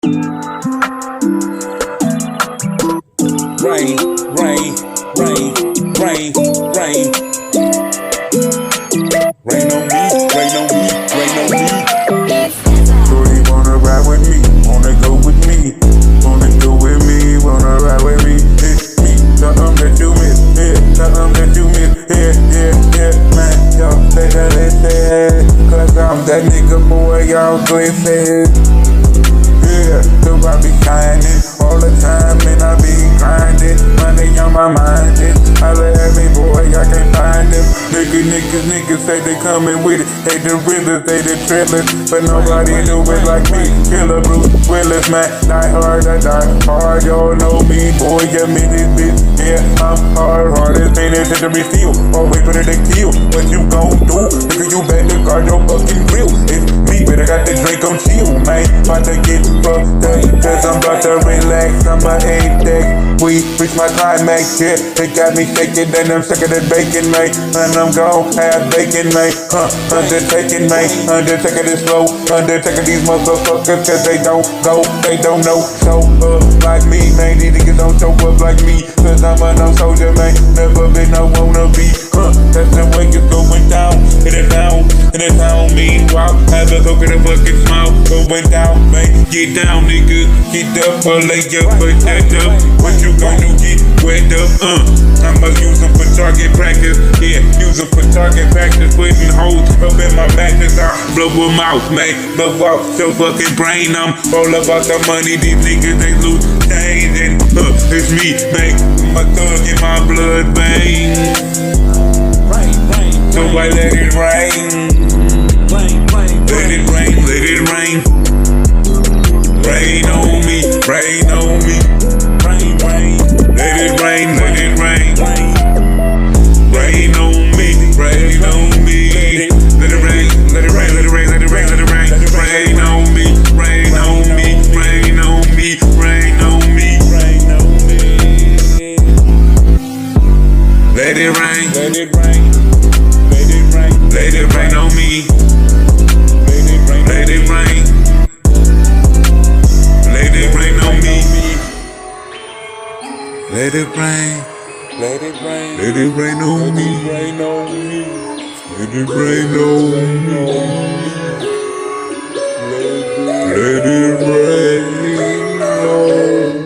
Rain, rain, rain, rain, rain. Rain on me, rain on me, rain on me. Shorty wanna ride with me, wanna go with me, wanna go with me, wanna ride with me. It's me, something that you miss, yeah, something that you miss, yeah, man, yo, say that they say, cause I'm that nigga boy, y'all glisten. Yeah, so I be shining all the time and I be grinding, money on my mind, I love me boy, I can't find them. Niggas say they coming with it, they the realest, they the trillest, but nobody do it like me. Killer Bruce Willis, man, die hard, I die hard, y'all know me, boy, you mean this bitch, yeah, I'm hard as pain is to refill, always ready to kill, what you gon' do, nigga, you better guard your fucking grill, it's me, but I got the drink on chill, man, about to get fucked up, cause I'm about to relax, I'ma ain't that, we reach my climax, yeah, they got me shaking, and I'm sick of the bacon, man, and I'm gon' have bacon, man, undertaking, man, undertaking this slow, undertaking these motherfuckers, cause they don't go, they don't know, show up like me, man, these niggas don't show up like me, cause I'm a no soldier, man, never been no wannabe, that's the way it's going down, hit it down, meanwhile, have a look at the fucking smile, going down, man, get down, nigga, get up, or lay up, put that up, what you gonna get wet up, I'ma use them for target practice, yeah, use them for target practice, putting holes up in my mattress, I blow them out, man, blow out your fucking brain, I'm all about the money, these niggas, they lose change, and it's me, man, my thug in my blood vein, so I let it rain, let it rain, let it rain, rain on me, rain on me, let it rain, let it rain, rain on me, rain on me, let it rain, let it rain, let it rain, let it rain, let it rain, rain on me, rain on me, rain on me, rain on me, rain on me, let it rain, let it rain, let it rain, let it rain on me, let it rain, let it rain, let it rain on me, let it rain, let it rain, let it rain on me, let it rain on me, let it rain on me.